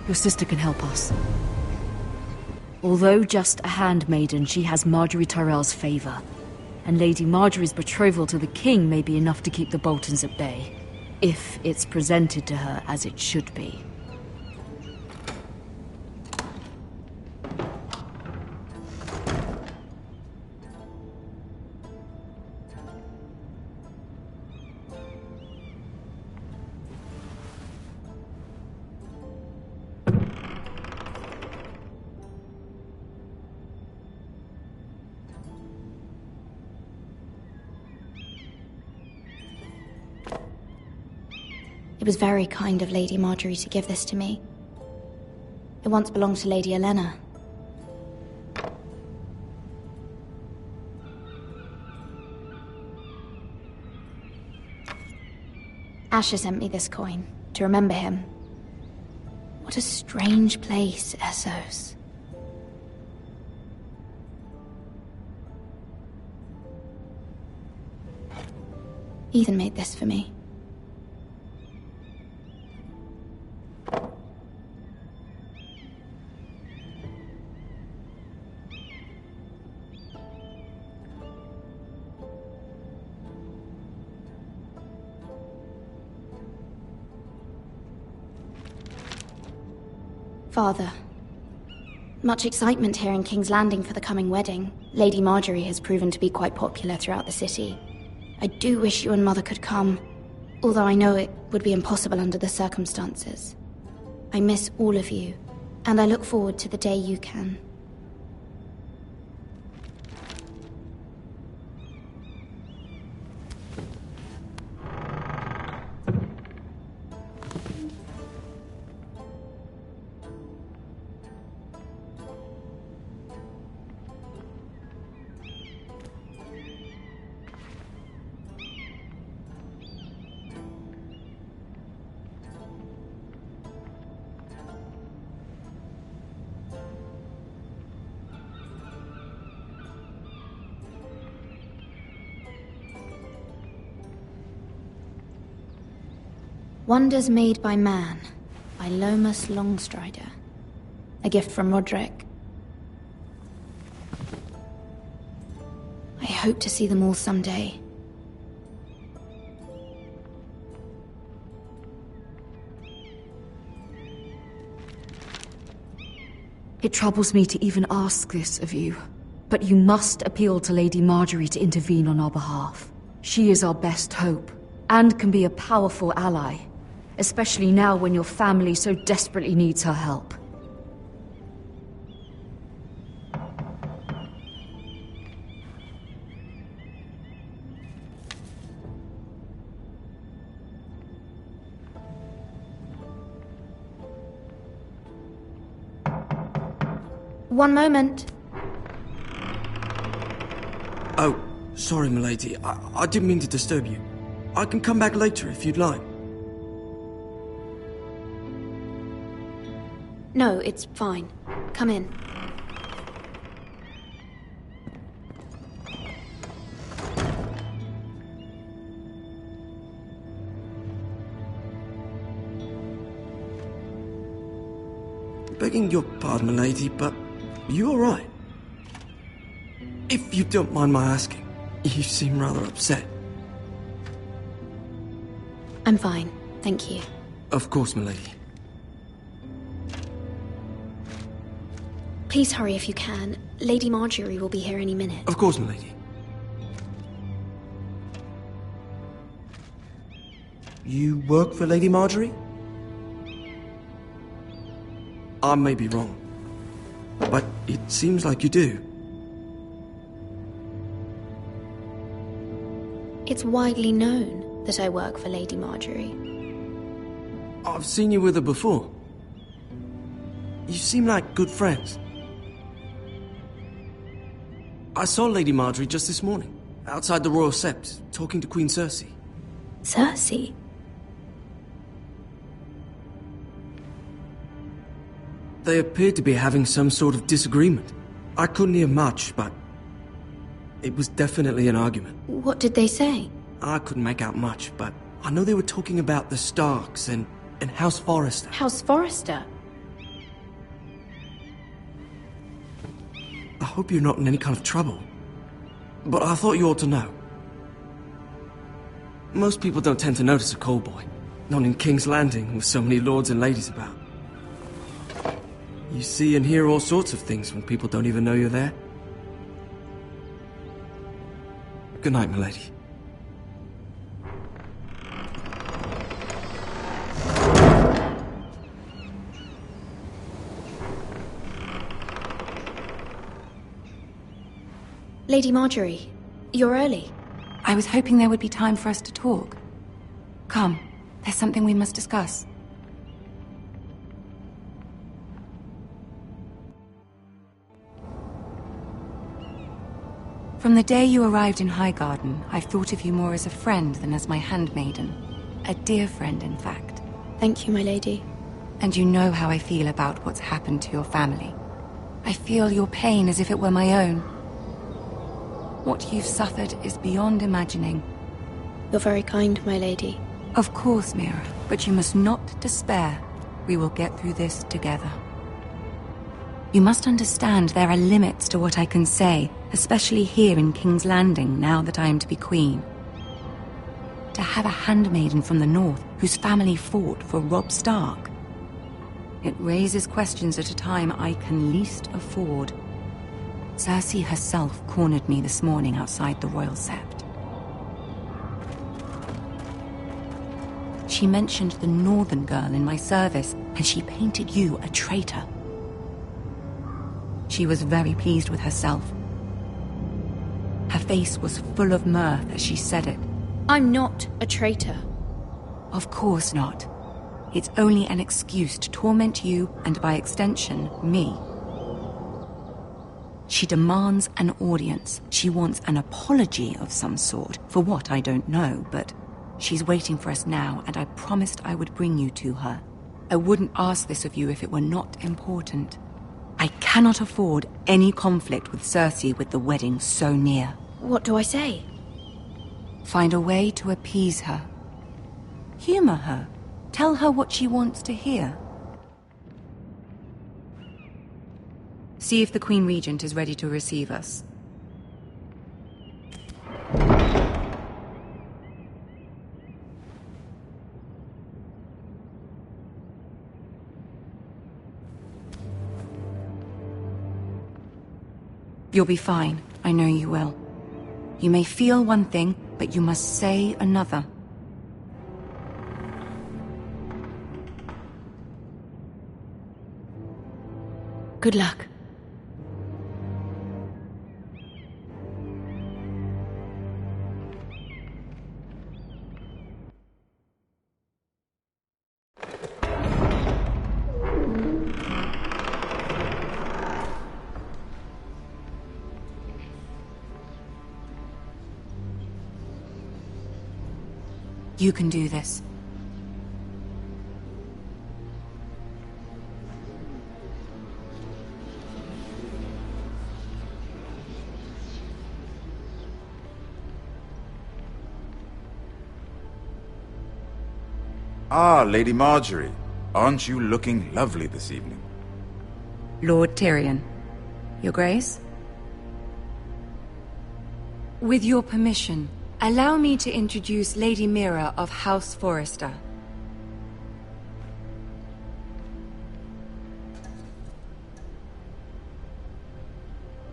Your sister can help us. Although just a handmaiden, she has Marjorie Tyrell's favor. And Lady Marjorie's betrothal to the king may be enough to keep the Boltons at bay. If it's presented to her as it should be. It was very kind of Lady Marjorie to give this to me. It once belonged to Lady Elena. Asher sent me this coin, to remember him. What a strange place, Essos. Ethan made this for me. Father, much excitement here in King's Landing for the coming wedding. Lady Marjorie has proven to be quite popular throughout the city. I do wish you and Mother could come, although I know it would be impossible under the circumstances. I miss all of you, and I look forward to the day you can. Wonders Made by Man, by Lomas Longstrider. A gift from Roderick. I hope to see them all someday. It troubles me to even ask this of you, but you must appeal to Lady Marjorie to intervene on our behalf. She is our best hope, and can be a powerful ally. Especially now when your family so desperately needs her help. One moment. Oh, sorry, milady. I didn't mean to disturb you. I can come back later if you'd like. No, it's fine. Come in. Begging your pardon, milady, but you all right? If you don't mind my asking, you seem rather upset. I'm fine, thank you. Of course, milady. Please hurry if you can. Lady Marjorie will be here any minute. Of course, milady. You work for Lady Marjorie? I may be wrong, but it seems like you do. It's widely known that I work for Lady Marjorie. I've seen you with her before. You seem like good friends. I saw Lady Marjorie just this morning, outside the Royal Sept, talking to Queen Cersei. Cersei? They appeared to be having some sort of disagreement. I couldn't hear much, but it was definitely an argument. What did they say? I couldn't make out much, but I know they were talking about the Starks and House Forrester. House Forrester? I hope you're not in any kind of trouble. But I thought you ought to know. Most people don't tend to notice a callboy. Not in King's Landing, with so many lords and ladies about. You see and hear all sorts of things when people don't even know you're there. Good night, milady. Lady Marjorie, you're early. I was hoping there would be time for us to talk. Come, there's something we must discuss. From the day you arrived in Highgarden, I've thought of you more as a friend than as my handmaiden. A dear friend, in fact. Thank you, my lady. And you know how I feel about what's happened to your family. I feel your pain as if it were my own. What you've suffered is beyond imagining. You're very kind, my lady. Of course, Mira, but you must not despair. We will get through this together. You must understand there are limits to what I can say, especially here in King's Landing, now that I am to be queen. To have a handmaiden from the north whose family fought for Robb Stark. It raises questions at a time I can least afford. Cersei herself cornered me this morning outside the Royal Sept. She mentioned the northern girl in my service, and she painted you a traitor. She was very pleased with herself. Her face was full of mirth as she said it. I'm not a traitor. Of course not. It's only an excuse to torment you, and by extension, me. She demands an audience. She wants an apology of some sort, for what I don't know, but she's waiting for us now, and I promised I would bring you to her. I wouldn't ask this of you if it were not important. I cannot afford any conflict with Cersei with the wedding so near. What do I say? Find a way to appease her. Humor her. Tell her what she wants to hear. See if the Queen Regent is ready to receive us. You'll be fine. I know you will. You may feel one thing, but you must say another. Good luck. You can do this. Ah, Lady Marjorie. Aren't you looking lovely this evening? Lord Tyrion. Your Grace? With your permission, allow me to introduce Lady Mira of House Forrester.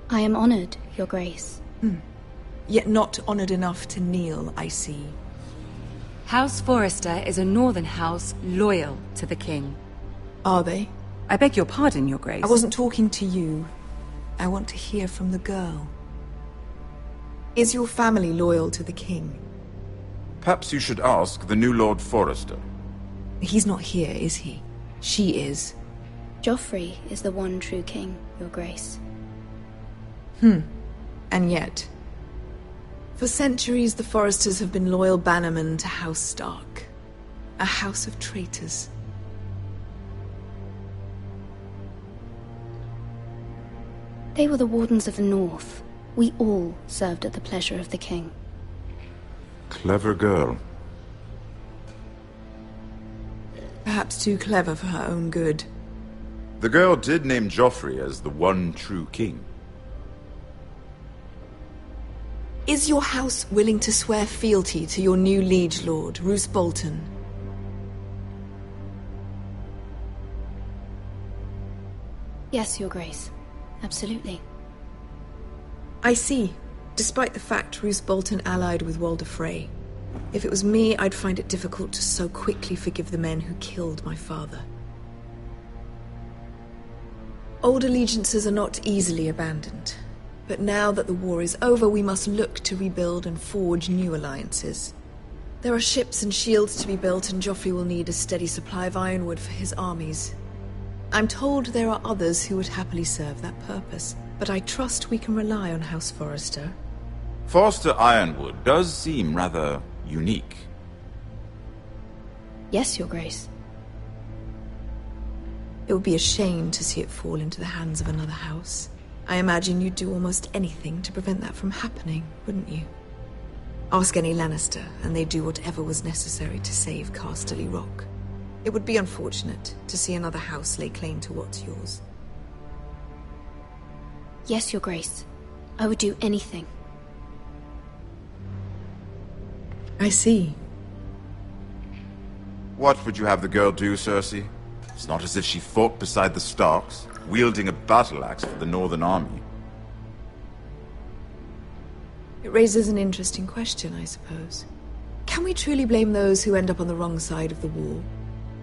I am honored, Your Grace. Yet not honored enough to kneel, I see. House Forrester is a northern house loyal to the king. Are they? I beg your pardon, Your Grace. I wasn't talking to you. I want to hear from the girl. Is your family loyal to the king? Perhaps you should ask the new Lord Forrester. He's not here, is he? She is. Joffrey is the one true king, Your Grace. And yet... For centuries, the Forresters have been loyal bannermen to House Stark. A house of traitors. They were the Wardens of the North. We all served at the pleasure of the king. Clever girl. Perhaps too clever for her own good. The girl did name Joffrey as the one true king. Is your house willing to swear fealty to your new liege lord, Roose Bolton? Yes, Your Grace. Absolutely. I see. Despite the fact Roose Bolton allied with Walder Frey. If it was me, I'd find it difficult to so quickly forgive the men who killed my father. Old allegiances are not easily abandoned. But now that the war is over, we must look to rebuild and forge new alliances. There are ships and shields to be built, and Joffrey will need a steady supply of ironwood for his armies. I'm told there are others who would happily serve that purpose, but I trust we can rely on House Forrester. Forster Ironwood does seem rather unique. Yes, Your Grace. It would be a shame to see it fall into the hands of another house. I imagine you'd do almost anything to prevent that from happening, wouldn't you? Ask any Lannister, and they'd do whatever was necessary to save Casterly Rock. It would be unfortunate to see another house lay claim to what's yours. Yes, Your Grace. I would do anything. I see. What would you have the girl do, Cersei? It's not as if she fought beside the Starks, wielding a battle axe for the Northern Army. It raises an interesting question, I suppose. Can we truly blame those who end up on the wrong side of the war?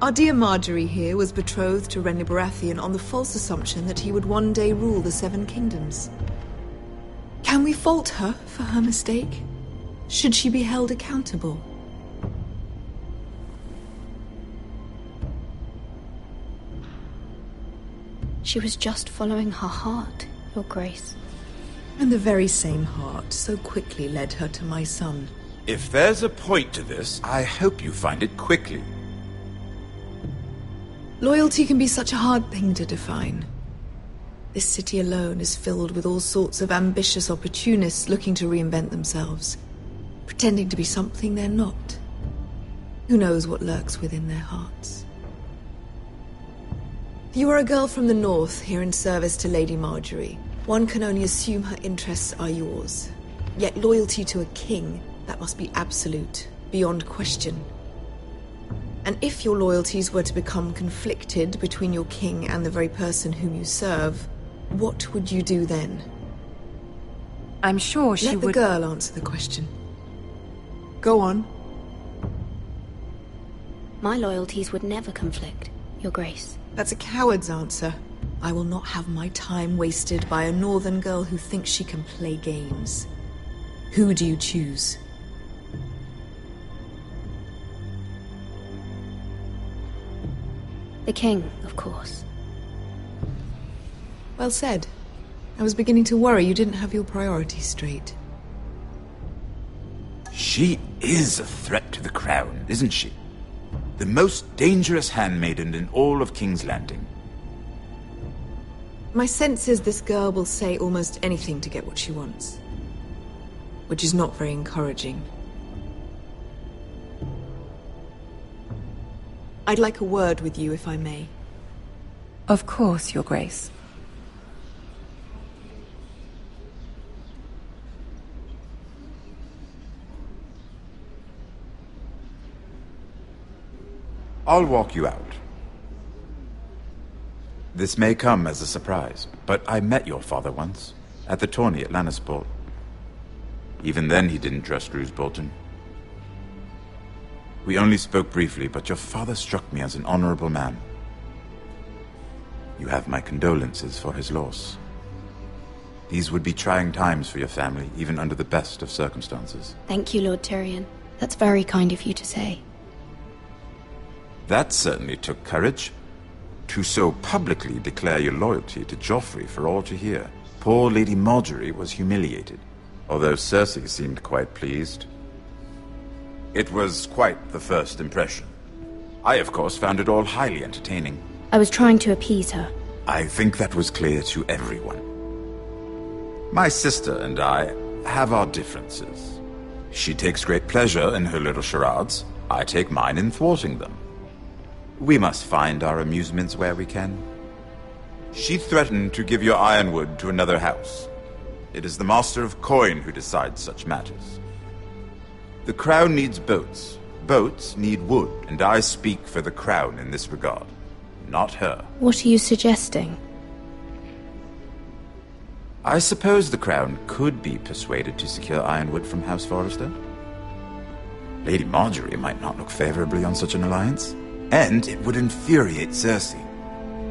Our dear Marjorie here was betrothed to Renly Baratheon on the false assumption that he would one day rule the Seven Kingdoms. Can we fault her for her mistake? Should she be held accountable? She was just following her heart, Your Grace. And the very same heart so quickly led her to my son. If there's a point to this, I hope you find it quickly. Loyalty can be such a hard thing to define. This city alone is filled with all sorts of ambitious opportunists looking to reinvent themselves, pretending to be something they're not. Who knows what lurks within their hearts? You are a girl from the north, here in service to Lady Marjorie. One can only assume her interests are yours. Yet loyalty to a king, that must be absolute, beyond question. And if your loyalties were to become conflicted between your king and the very person whom you serve, what would you do then? I'm sure she would... Let the girl answer the question. Go on. My loyalties would never conflict, Your Grace. That's a coward's answer. I will not have my time wasted by a northern girl who thinks she can play games. Who do you choose? The king, of course. Well said. I was beginning to worry you didn't have your priorities straight. She is a threat to the crown, isn't she? The most dangerous handmaiden in all of King's Landing. My sense is this girl will say almost anything to get what she wants. Which is not very encouraging. I'd like a word with you, if I may. Of course, Your Grace. I'll walk you out. This may come as a surprise, but I met your father once, at the tourney at Lannisport. Even then he didn't trust Roose Bolton. We only spoke briefly, but your father struck me as an honorable man. You have my condolences for his loss. These would be trying times for your family, even under the best of circumstances. Thank you, Lord Tyrion. That's very kind of you to say. That certainly took courage. To so publicly declare your loyalty to Joffrey for all to hear. Poor Lady Marjorie was humiliated, although Cersei seemed quite pleased. It was quite the first impression. I, of course, found it all highly entertaining. I was trying to appease her. I think that was clear to everyone. My sister and I have our differences. She takes great pleasure in her little charades. I take mine in thwarting them. We must find our amusements where we can. She threatened to give your ironwood to another house. It is the Master of Coin who decides such matters. The Crown needs boats. Boats need wood, and I speak for the Crown in this regard, not her. What are you suggesting? I suppose the Crown could be persuaded to secure ironwood from House Forrester. Lady Marjorie might not look favorably on such an alliance, and it would infuriate Cersei.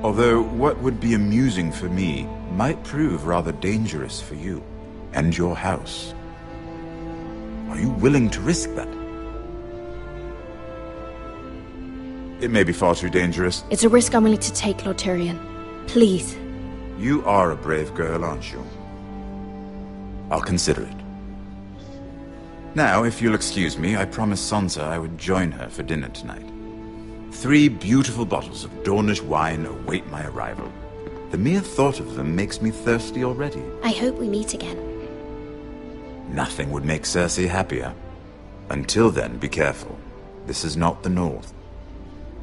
Although what would be amusing for me might prove rather dangerous for you and your house. Are you willing to risk that? It may be far too dangerous. It's a risk I'm willing to take, Lord Tyrion. Please. You are a brave girl, aren't you? I'll consider it. Now, if you'll excuse me, I promised Sansa I would join her for dinner tonight. 3 beautiful bottles of Dornish wine await my arrival. The mere thought of them makes me thirsty already. I hope we meet again. Nothing would make Cersei happier. Until then, be careful. This is not the North.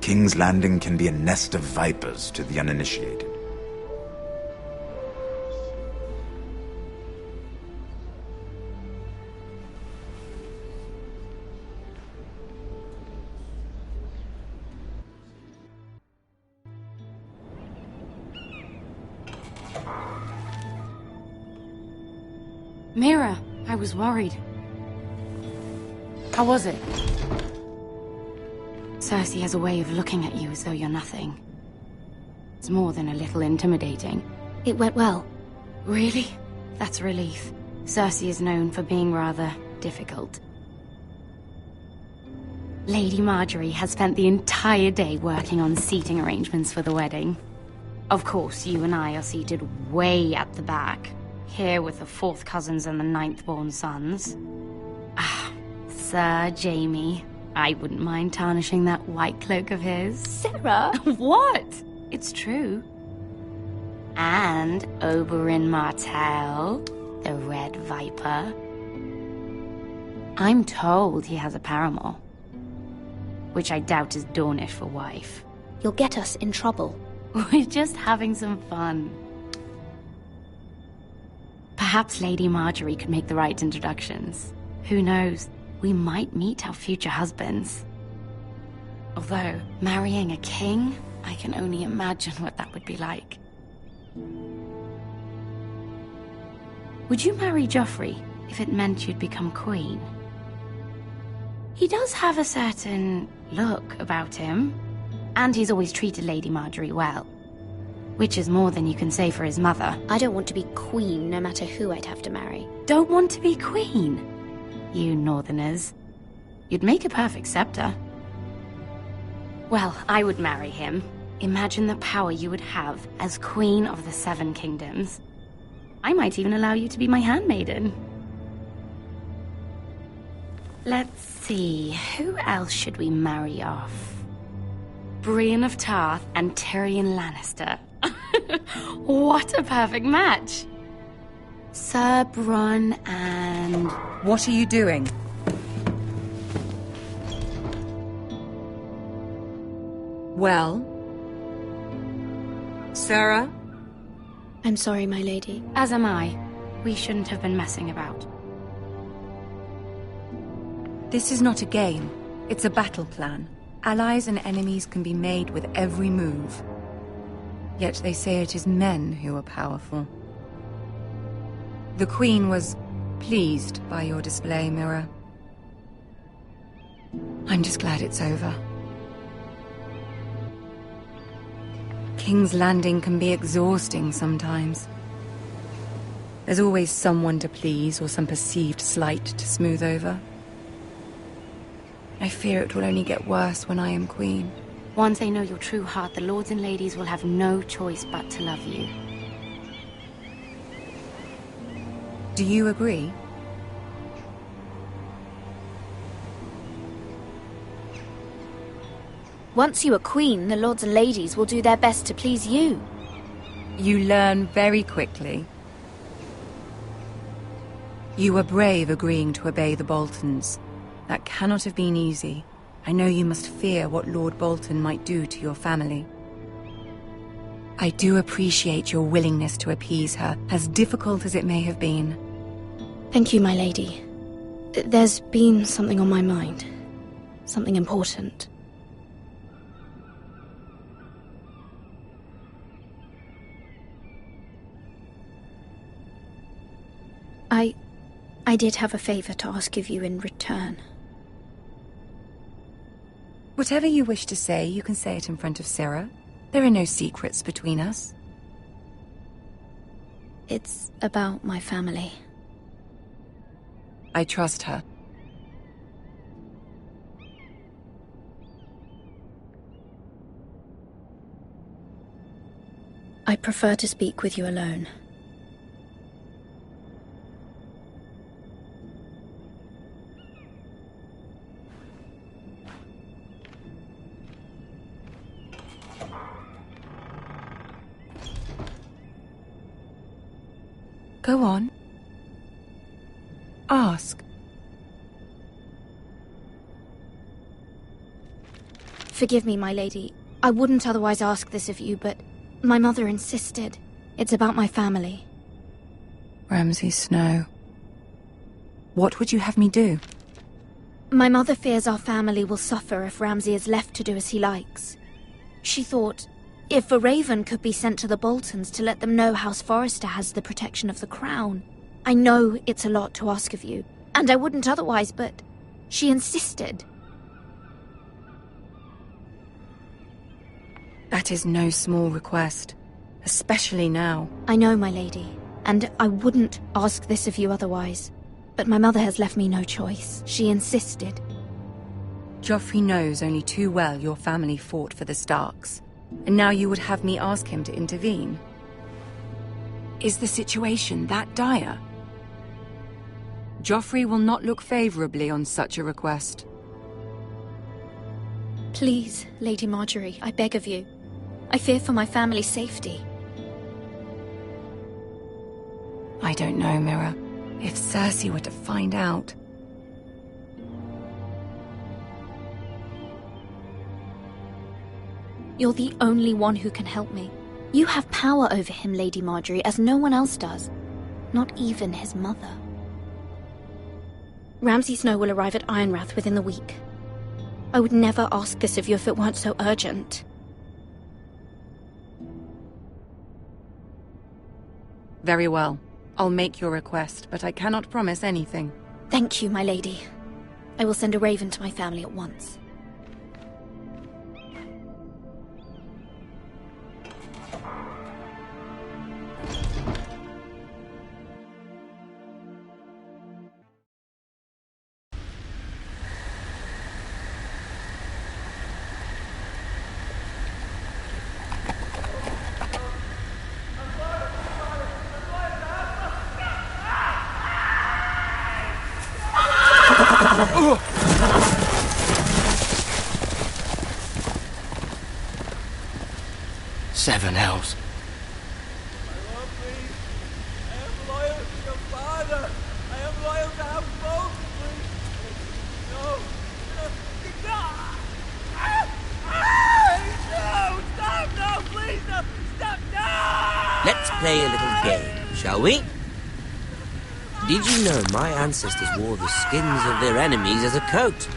King's Landing can be a nest of vipers to the uninitiated. Mira, I was worried. How was it? Cersei has a way of looking at you as though you're nothing. It's more than a little intimidating. It went well. Really? That's a relief. Cersei is known for being rather difficult. Lady Marjorie has spent the entire day working on seating arrangements for the wedding. Of course, you and I are seated way at the back. Here with the 4th cousins and the 9th-born sons. Ah, Sir Jaime. I wouldn't mind tarnishing that white cloak of his. Sarah! What? It's true. And Oberyn Martell, the Red Viper. I'm told he has a paramour. Which I doubt is Dornish for wife. You'll get us in trouble. We're just having some fun. Perhaps Lady Marjorie could make the right introductions. Who knows? We might meet our future husbands. Although, marrying a king, I can only imagine what that would be like. Would you marry Joffrey if it meant you'd become queen? He does have a certain look about him, and he's always treated Lady Marjorie well. Which is more than you can say for his mother. I don't want to be queen no matter who I'd have to marry. Don't want to be queen? You northerners. You'd make a perfect scepter. Well, I would marry him. Imagine the power you would have as Queen of the 7 Kingdoms. I might even allow you to be my handmaiden. Let's see, who else should we marry off? Brienne of Tarth and Tyrion Lannister. What a perfect match! Sir Bronn and... What are you doing? Well? Sarah? I'm sorry, my lady. As am I. We shouldn't have been messing about. This is not a game. It's a battle plan. Allies and enemies can be made with every move. Yet they say it is men who are powerful. The Queen was pleased by your display, Mira. I'm just glad it's over. King's Landing can be exhausting sometimes. There's always someone to please or some perceived slight to smooth over. I fear it will only get worse when I am queen. Once they know your true heart, the lords and ladies will have no choice but to love you. Do you agree? Once you are queen, the lords and ladies will do their best to please you. You learn very quickly. You were brave agreeing to obey the Boltons. That cannot have been easy. I know you must fear what Lord Bolton might do to your family. I do appreciate your willingness to appease her, as difficult as it may have been. Thank you, my lady. There's been something on my mind. Something important. I did have a favor to ask of you in return. Whatever you wish to say, you can say it in front of Sarah. There are no secrets between us. It's about my family. I trust her. I prefer to speak with you alone. Go on. Ask. Forgive me, my lady. I wouldn't otherwise ask this of you, but my mother insisted. It's about my family. Ramsay Snow. What would you have me do? My mother fears our family will suffer if Ramsay is left to do as he likes. She thought, if a raven could be sent to the Boltons to let them know House Forrester has the protection of the crown. I know it's a lot to ask of you, and I wouldn't otherwise, but she insisted. That is no small request, especially now. I know, my lady, and I wouldn't ask this of you otherwise. But my mother has left me no choice. She insisted. Joffrey knows only too well your family fought for the Starks, and now you would have me ask him to intervene. Is the situation that dire? Joffrey will not look favorably on such a request. Please, Lady Marjorie, I beg of you. I fear for my family's safety. I don't know, Mira. If Cersei were to find out... You're the only one who can help me. You have power over him, Lady Marjorie, as no one else does. Not even his mother. Ramsay Snow will arrive at Ironrath within the week. I would never ask this of you if it weren't so urgent. Very well. I'll make your request, but I cannot promise anything. Thank you, my lady. I will send a raven to my family at once. Seven hells. My lord, please. I am loyal to your father. I am loyal to House Bolton, please. No. No! Stop! No, please! No! Stop! No! Let's play a little game, shall we? Did you know my ancestors wore the skins of their enemies as a coat?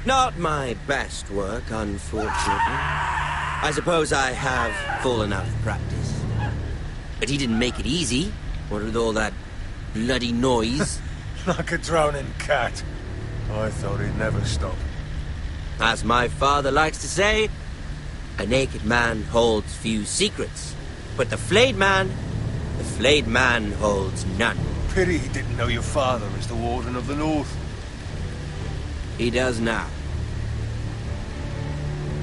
Not my best work, unfortunately. I suppose I have fallen out of practice. But he didn't make it easy, what with all that bloody noise. Like a droning cat. I thought he'd never stop. As my father likes to say, a naked man holds few secrets. But the flayed man holds none. Pity he didn't know your father is the Warden of the North. He does now.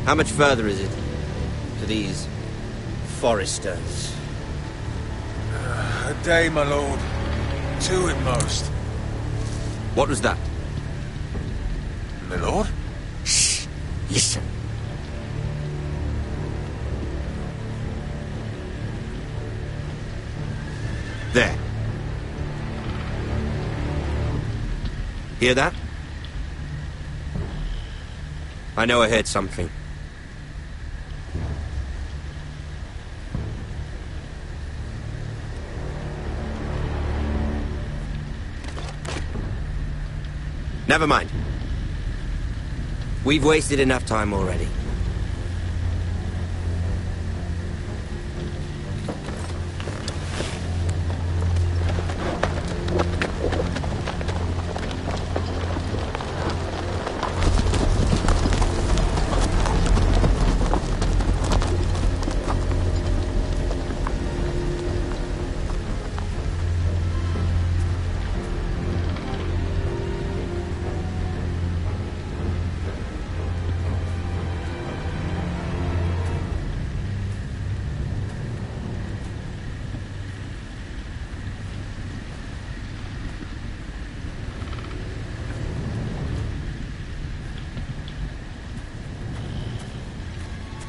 How much further is it to these Forresters? A day, my lord. 2 at most. What was that? My lord? Shh! Listen. There. Hear that? I know I heard something. Never mind. We've wasted enough time already.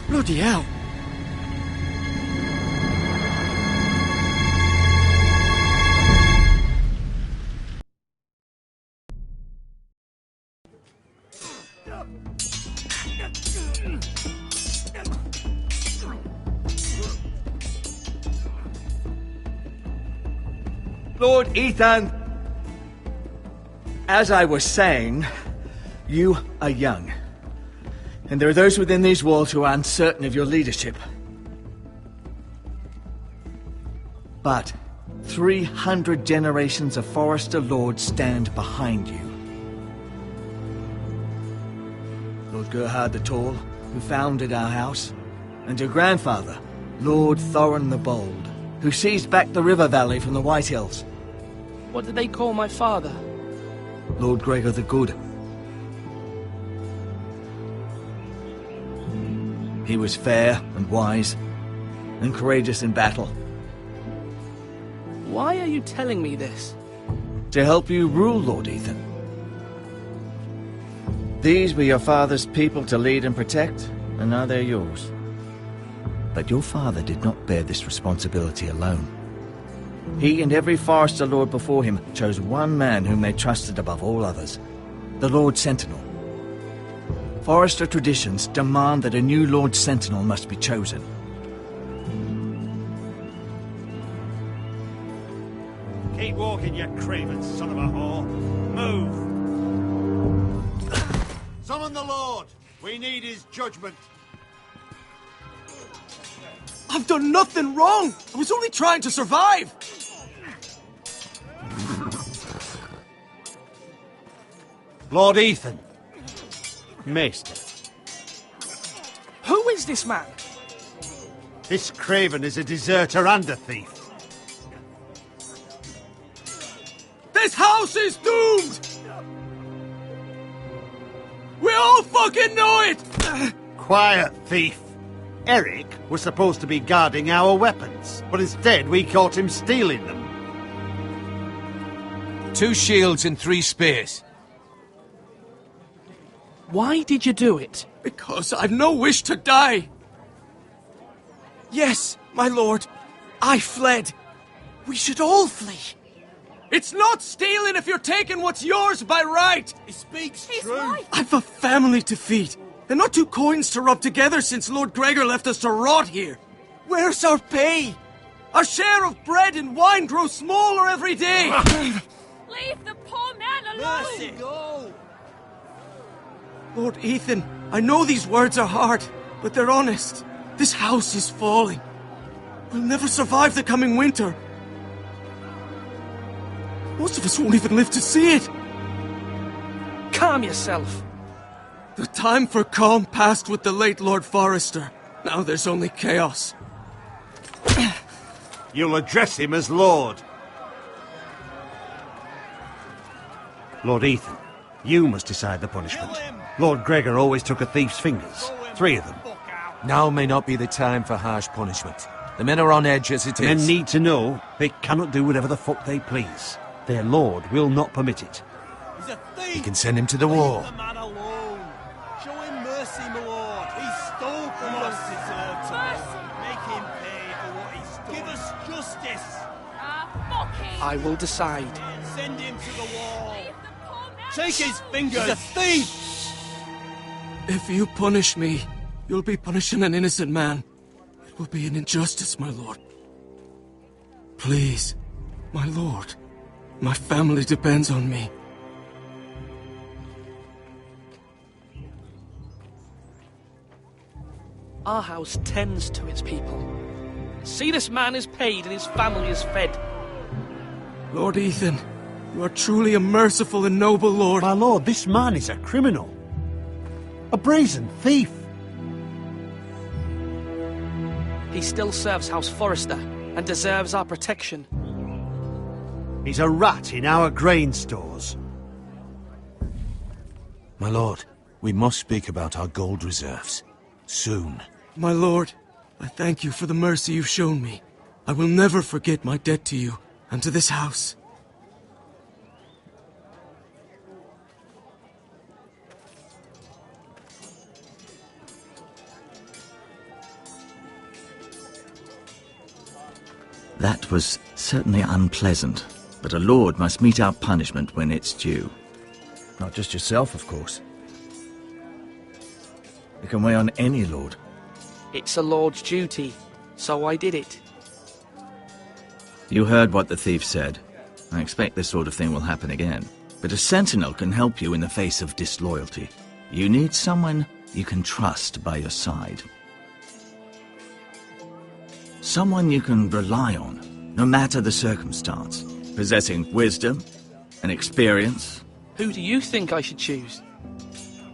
Bloody hell! Lord Ethan, as I was saying, you are young. And there are those within these walls who are uncertain of your leadership. But 300 generations of Forester Lords stand behind you. Lord Gerhard the Tall, who founded our house, and your grandfather, Lord Thorin the Bold, who seized back the river valley from the White Hills. What did they call my father? Lord Gregor the Good. He was fair and wise, and courageous in battle. Why are you telling me this? To help you rule, Lord Ethan. These were your father's people to lead and protect, and now they're yours. But your father did not bear this responsibility alone. He and every Forester Lord before him chose one man whom they trusted above all others, the Lord Sentinel. Forester traditions demand that a new Lord Sentinel must be chosen. Keep walking, you craven son of a whore. Move! Summon the Lord! We need his judgment. I've done nothing wrong! I was only trying to survive! Lord Ethan. Maester. Who is this man? This craven is a deserter and a thief. This house is doomed! We all fucking know it! Quiet, thief. Eric was supposed to be guarding our weapons, but instead we caught him stealing them. 2 shields and 3 spears. Why did you do it? Because I've no wish to die. Yes, my lord, I fled. We should all flee. It's not stealing if you're taking what's yours by right. He speaks true. Right. I've a family to feed, and not 2 coins to rub together since Lord Gregor left us to rot here. Where's our pay? Our share of bread and wine grows smaller every day. Leave the poor man alone! Mercy, go! Lord Ethan, I know these words are hard, but they're honest. This house is falling. We'll never survive the coming winter. Most of us won't even live to see it. Calm yourself. The time for calm passed with the late Lord Forester. Now there's only chaos. You'll address him as Lord. Lord Ethan, you must decide the punishment. Lord Gregor always took a thief's fingers. 3 of them. Now may not be the time for harsh punishment. The men are on edge as it is. Men need to know they cannot do whatever the fuck they please. Their lord will not permit it. He's a thief! You can send him to the war. Leave the man alone. Show him mercy, my lord. He stole from us. Mercy! Make him pay for what he stole. Give us justice. Fuck him! I will decide. Send him to the wall. Leave the poor man Take his fingers! He's a thief! If you punish me, you'll be punishing an innocent man. It will be an injustice, my lord. Please, my lord. My family depends on me. Our house tends to its people. See, this man is paid and his family is fed. Lord Ethan, you are truly a merciful and noble lord. My lord, this man is a criminal. A brazen thief. He still serves House Forrester and deserves our protection. He's a rat in our grain stores. My lord, we must speak about our gold reserves. Soon. My lord, I thank you for the mercy you've shown me. I will never forget my debt to you and to this house. That was certainly unpleasant, but a lord must mete out punishment when it's due. Not just yourself, of course. It can weigh on any lord. It's a lord's duty, so I did it. You heard what the thief said. I expect this sort of thing will happen again. But a sentinel can help you in the face of disloyalty. You need someone you can trust by your side. Someone you can rely on, no matter the circumstance. Possessing wisdom and experience. Who do you think I should choose?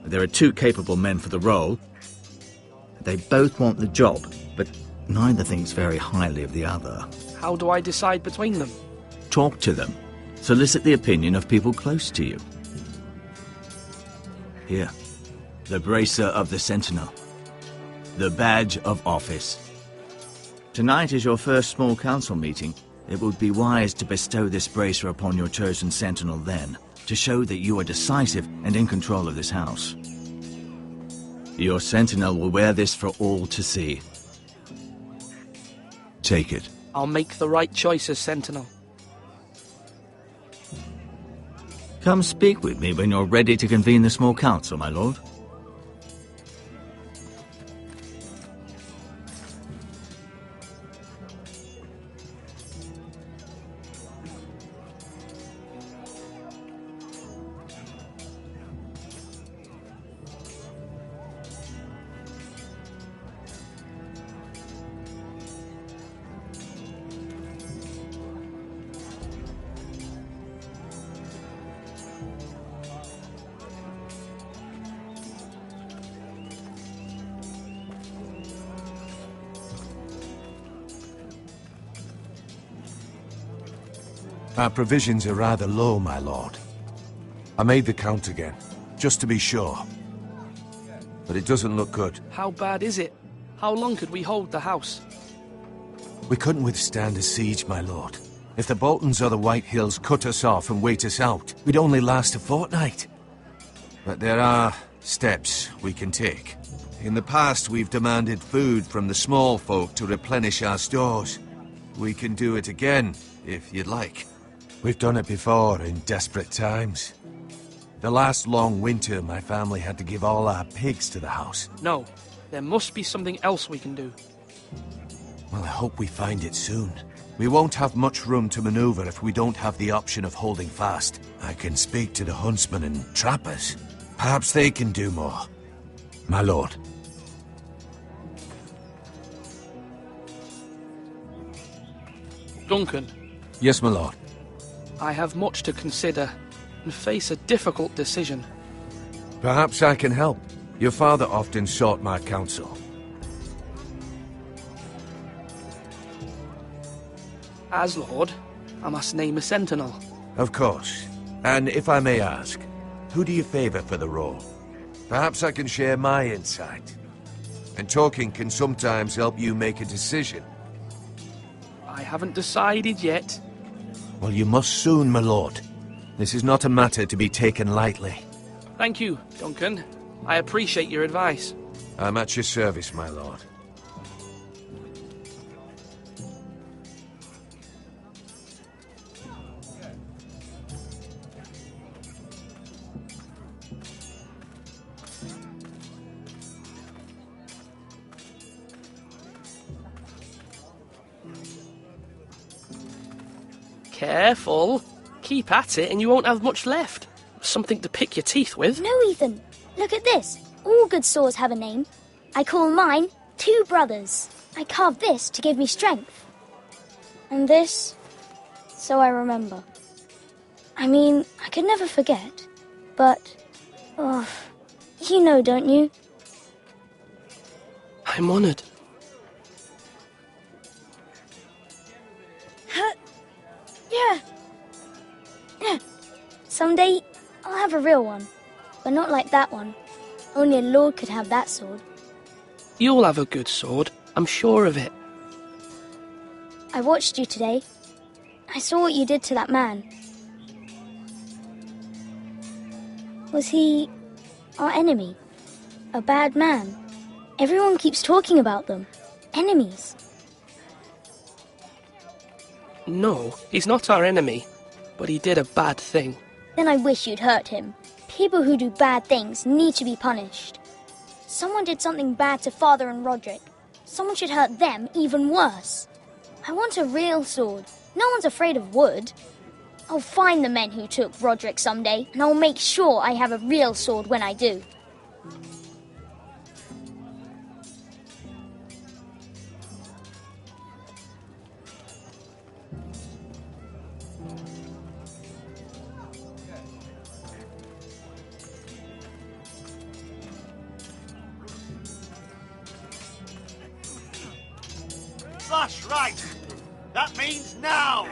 There are two capable men for the role. They both want the job, but neither thinks very highly of the other. How do I decide between them? Talk to them. Solicit the opinion of people close to you. Here, the bracer of the Sentinel. The badge of office. Tonight is your first small council meeting. It would be wise to bestow this bracer upon your chosen Sentinel then, to show that you are decisive and in control of this house. Your Sentinel will wear this for all to see. Take it. I'll make the right choice as Sentinel. Come speak with me when you're ready to convene the small council, my lord. Our provisions are rather low, my lord. I made the count again, just to be sure. But it doesn't look good. How bad is it? How long could we hold the house? We couldn't withstand a siege, my lord. If the Boltons or the White Hills cut us off and wait us out, we'd only last a fortnight. But there are steps we can take. In the past, we've demanded food from the small folk to replenish our stores. We can do it again, if you'd like. We've done it before in desperate times. The last long winter, my family had to give all our pigs to the house. No, there must be something else we can do. Well, I hope we find it soon. We won't have much room to maneuver if we don't have the option of holding fast. I can speak to the huntsmen and trappers. Perhaps they can do more. My lord. Duncan. Yes, my lord. I have much to consider and face a difficult decision. Perhaps I can help. Your father often sought my counsel. As Lord, I must name a sentinel. Of course. And if I may ask, who do you favor for the role? Perhaps I can share my insight. And talking can sometimes help you make a decision. I haven't decided yet. Well, you must soon, my lord. This is not a matter to be taken lightly. Thank you, Duncan. I appreciate your advice. I'm at your service, my lord. Careful. Keep at it and you won't have much left. Something to pick your teeth with. No, Ethan. Look at this. All good swords have a name. I call mine Two Brothers. I carved this to give me strength. And this, so I remember. I mean, I could never forget. But, you know, don't you? I'm honoured. Yeah. Someday, I'll have a real one. But not like that one. Only a lord could have that sword. You'll have a good sword. I'm sure of it. I watched you today. I saw what you did to that man. Was he our enemy? A bad man? Everyone keeps talking about them. Enemies. No, he's not our enemy. But he did a bad thing. Then I wish you'd hurt him. People who do bad things need to be punished. Someone did something bad to Father and Roderick. Someone should hurt them even worse. I want a real sword. No one's afraid of wood. I'll find the men who took Roderick someday, and I'll make sure I have a real sword when I do. That's right. That means now.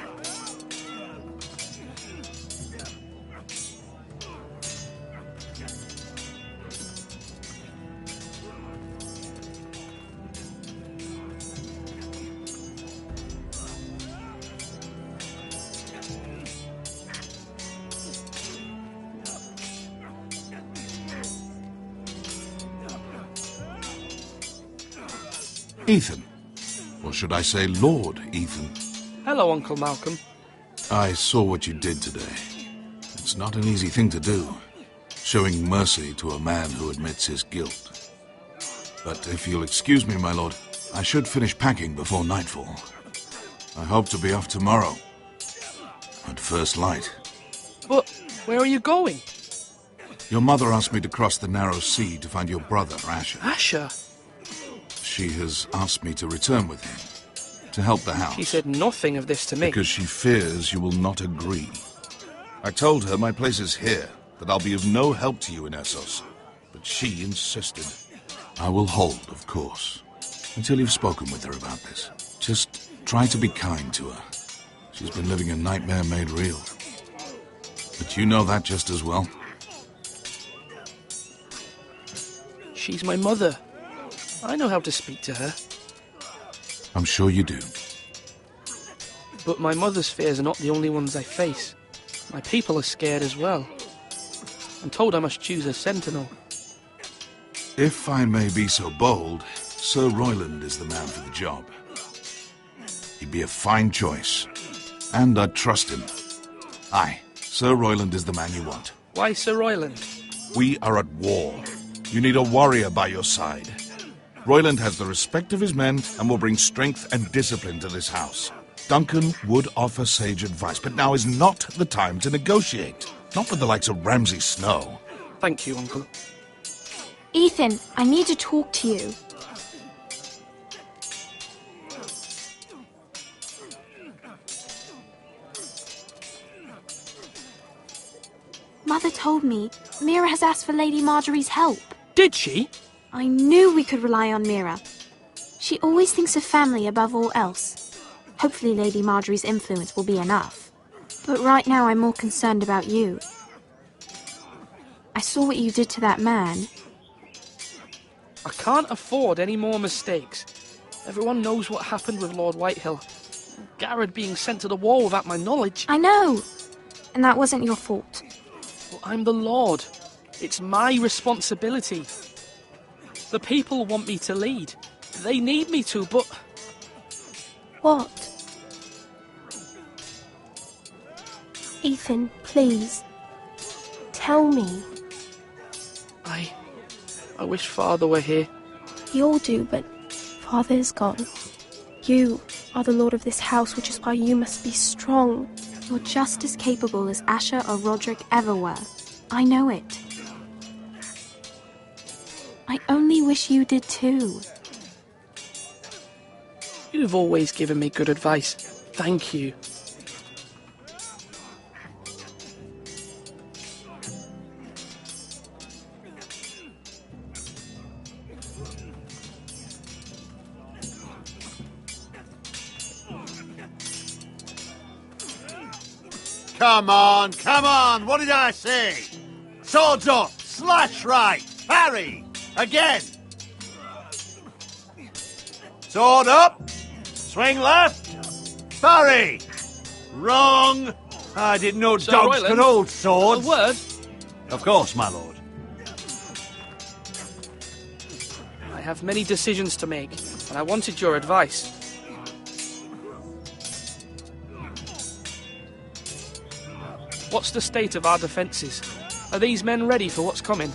Ethan. Or should I say Lord Ethan? Hello, Uncle Malcolm. I saw what you did today. It's not an easy thing to do, showing mercy to a man who admits his guilt. But if you'll excuse me, my lord, I should finish packing before nightfall. I hope to be off tomorrow, at first light. But where are you going? Your mother asked me to cross the narrow sea to find your brother, Asher. Asher? She has asked me to return with him, to help the house. She said nothing of this to me. Because she fears you will not agree. I told her my place is here, that I'll be of no help to you in Essos. But she insisted. I will hold, of course, until you've spoken with her about this. Just try to be kind to her. She's been living a nightmare made real. But you know that just as well. She's my mother. I know how to speak to her. I'm sure you do. But my mother's fears are not the only ones I face. My people are scared as well. I'm told I must choose a sentinel. If I may be so bold, Sir Royland is the man for the job. He'd be a fine choice. And I'd trust him. Aye, Sir Royland is the man you want. Why Sir Royland? We are at war. You need a warrior by your side. Royland has the respect of his men and will bring strength and discipline to this house. Duncan would offer sage advice, but now is not the time to negotiate. Not with the likes of Ramsay Snow. Thank you, Uncle. Ethan, I need to talk to you. Mother told me Mira has asked for Lady Marjorie's help. Did she? I knew we could rely on Mira. She always thinks of family above all else. Hopefully Lady Marjorie's influence will be enough. But right now I'm more concerned about you. I saw what you did to that man. I can't afford any more mistakes. Everyone knows what happened with Lord Whitehill. Garrett being sent to the war without my knowledge. I know. And that wasn't your fault. Well, I'm the Lord. It's my responsibility. The people want me to lead. They need me to, but... What? Ethan, please. Tell me. I wish Father were here. We all do, but Father is gone. You are the lord of this house, which is why you must be strong. You're just as capable as Asher or Roderick ever were. I know it. I only wish you did too. You've always given me good advice. Thank you. Come on! What did I say? Swords up! Slash right! Parry! Again! Sword up! Swing left! Parry! Wrong! I didn't know Sir dogs Royland, could hold swords. A word? Of course, my lord. I have many decisions to make, and I wanted your advice. What's the state of our defences? Are these men ready for what's coming?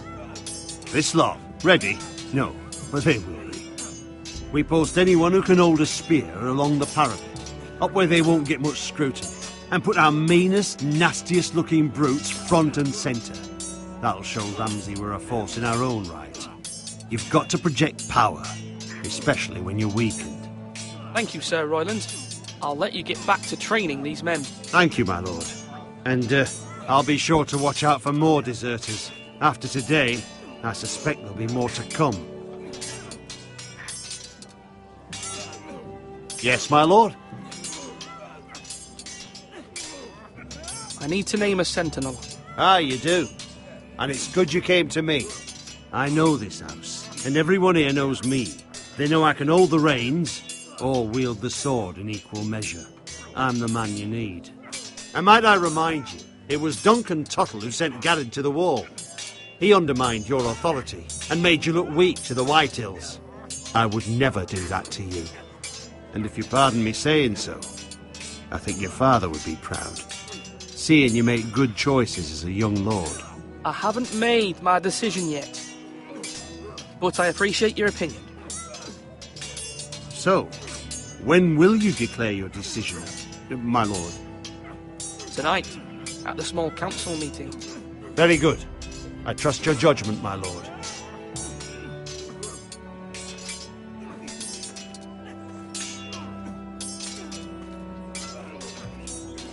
This lot, ready? No, but they will be. We post anyone who can hold a spear along the parapet, up where they won't get much scrutiny, and put our meanest, nastiest looking brutes front and centre. That'll show Ramsay we're a force in our own right. You've got to project power, especially when you're weakened. Thank you, Sir Royland. I'll let you get back to training these men. Thank you, my lord. And I'll be sure to watch out for more deserters. After today, I suspect there'll be more to come. Yes, my lord? I need to name a sentinel. Ah, you do. And it's good you came to me. I know this house, and everyone here knows me. They know I can hold the reins, or wield the sword in equal measure. I'm the man you need. And might I remind you, it was Duncan Tuttle who sent Garrett to the wall. He undermined your authority, and made you look weak to the Whitehills. I would never do that to you. And if you pardon me saying so, I think your father would be proud. Seeing you make good choices as a young lord. I haven't made my decision yet, but I appreciate your opinion. So, when will you declare your decision, my lord? Tonight, at the small council meeting. Very good. I trust your judgment, my lord.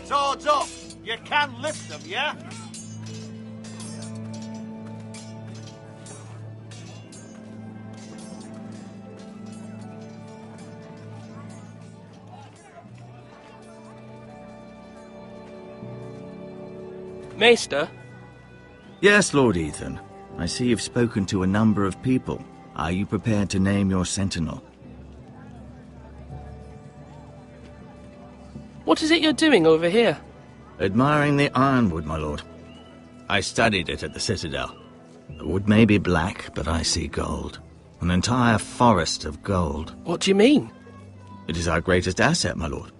Swords up! You can lift them, yeah? Maester? Yes, Lord Ethan. I see you've spoken to a number of people. Are you prepared to name your sentinel? What is it you're doing over here? Admiring the ironwood, my lord. I studied it at the Citadel. The wood may be black, but I see gold. An entire forest of gold. What do you mean? It is our greatest asset, my lord.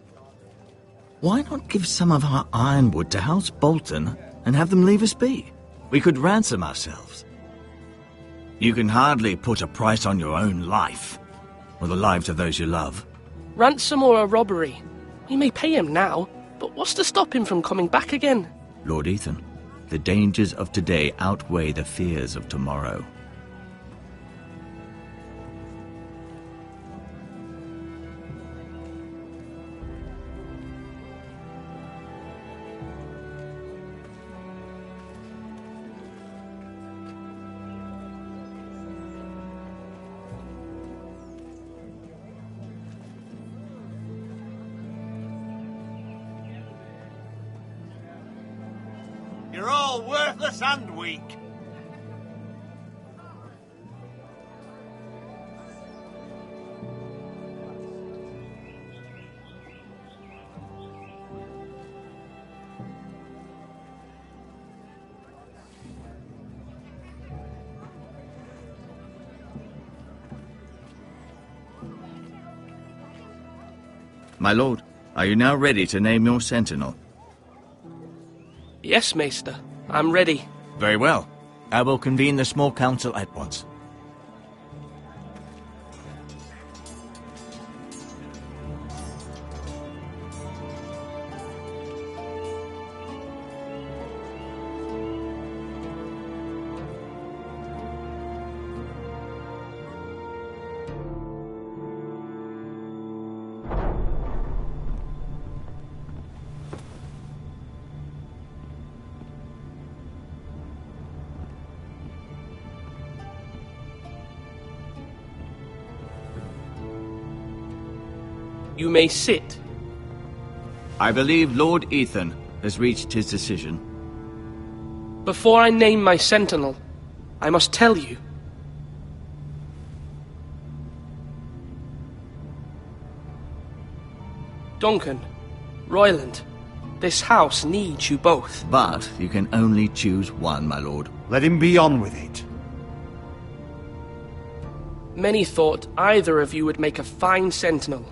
Why not give some of our ironwood to House Bolton and have them leave us be? We could ransom ourselves. You can hardly put a price on your own life, or the lives of those you love. Ransom or a robbery? We may pay him now, but what's to stop him from coming back again? Lord Ethan, the dangers of today outweigh the fears of tomorrow. You're all worthless and weak. My lord, are you now ready to name your sentinel? Yes, Maester. I'm ready. Very well. I will convene the small council at once. You may sit. I believe Lord Ethan has reached his decision. Before I name my sentinel, I must tell you. Duncan, Royland, this house needs you both. But you can only choose one, my lord. Let him be on with it. Many thought either of you would make a fine sentinel,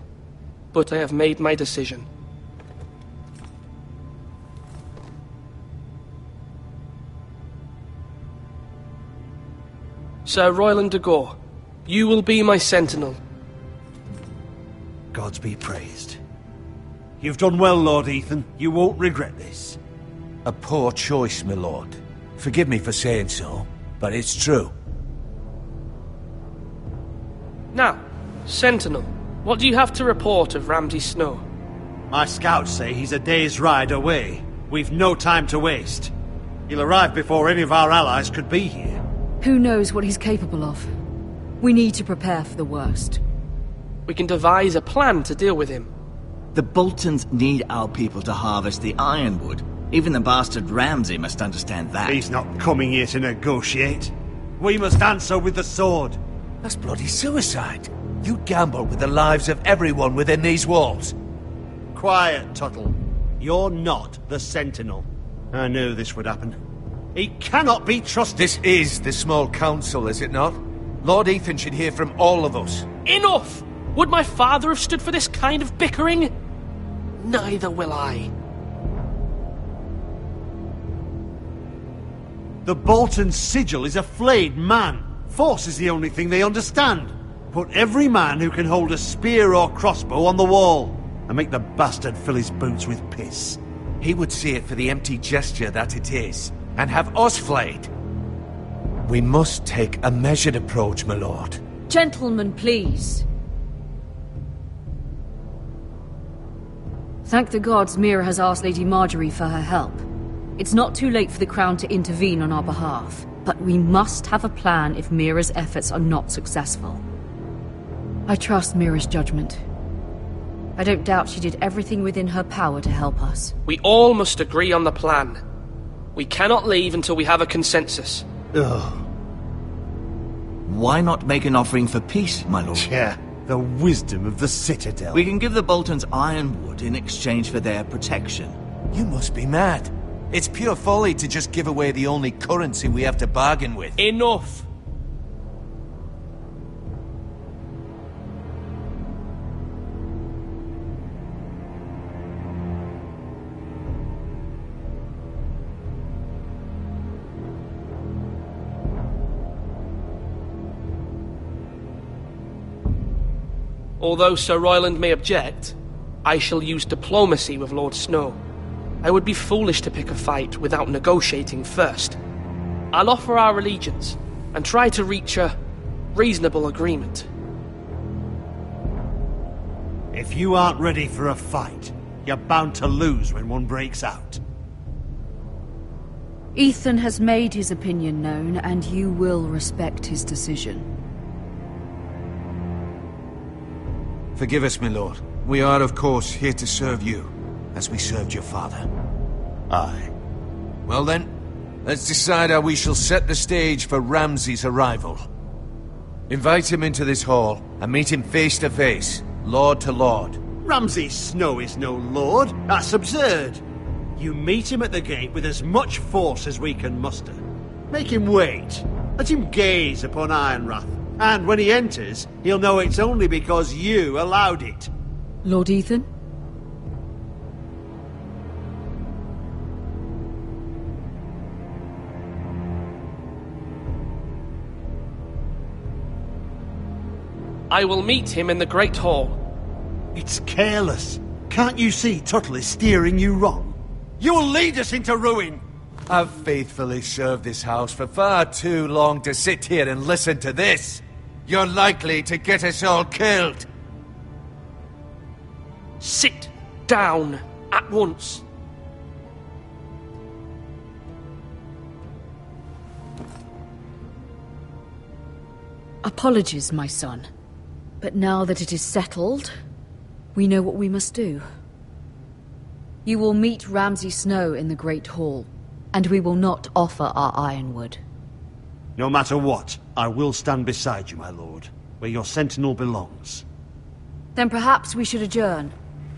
but I have made my decision. Sir Royland de Gore, you will be my sentinel. Gods be praised. You've done well, Lord Ethan. You won't regret this. A poor choice, my lord. Forgive me for saying so, but it's true. Now, Sentinel, what do you have to report of Ramsay Snow? My scouts say he's a day's ride away. We've no time to waste. He'll arrive before any of our allies could be here. Who knows what he's capable of? We need to prepare for the worst. We can devise a plan to deal with him. The Boltons need our people to harvest the ironwood. Even the bastard Ramsay must understand that. He's not coming here to negotiate. We must answer with the sword. That's bloody suicide. You gamble with the lives of everyone within these walls. Quiet, Tuttle. You're not the Sentinel. I knew this would happen. He cannot be trusted. This is the small council, is it not? Lord Ethan should hear from all of us. Enough! Would my father have stood for this kind of bickering? Neither will I. The Bolton sigil is a flayed man. Force is the only thing they understand. Put every man who can hold a spear or crossbow on the wall, and make the bastard fill his boots with piss. He would see it for the empty gesture that it is, and have us flayed. We must take a measured approach, my lord. Gentlemen, please. Thank the gods Mira has asked Lady Marjorie for her help. It's not too late for the Crown to intervene on our behalf, but we must have a plan if Mira's efforts are not successful. I trust Mira's judgment. I don't doubt she did everything within her power to help us. We all must agree on the plan. We cannot leave until we have a consensus. Ugh. Why not make an offering for peace, my lord? Yeah, the wisdom of the Citadel. We can give the Boltons ironwood in exchange for their protection. You must be mad. It's pure folly to just give away the only currency we have to bargain with. Enough! Although Sir Royland may object, I shall use diplomacy with Lord Snow. I would be foolish to pick a fight without negotiating first. I'll offer our allegiance, and try to reach a reasonable agreement. If you aren't ready for a fight, you're bound to lose when one breaks out. Ethan has made his opinion known, and you will respect his decision. Forgive us, my lord. We are, of course, here to serve you, as we served your father. Aye. Well then, let's decide how we shall set the stage for Ramsay's arrival. Invite him into this hall, and meet him face to face, lord to lord. Ramsay Snow is no lord. That's absurd. You meet him at the gate with as much force as we can muster. Make him wait. Let him gaze upon Ironrath. And when he enters, he'll know it's only because you allowed it. Lord Ethan? I will meet him in the Great Hall. It's careless. Can't you see Tuttle is steering you wrong? You will lead us into ruin! I've faithfully served this house for far too long to sit here and listen to this. You're likely to get us all killed. Sit down at once. Apologies, my son. But now that it is settled, We know what we must do. You will meet Ramsay Snow in the Great Hall, and we will not offer our ironwood. No matter what, I will stand beside you, my lord, where your sentinel belongs. Then perhaps we should adjourn.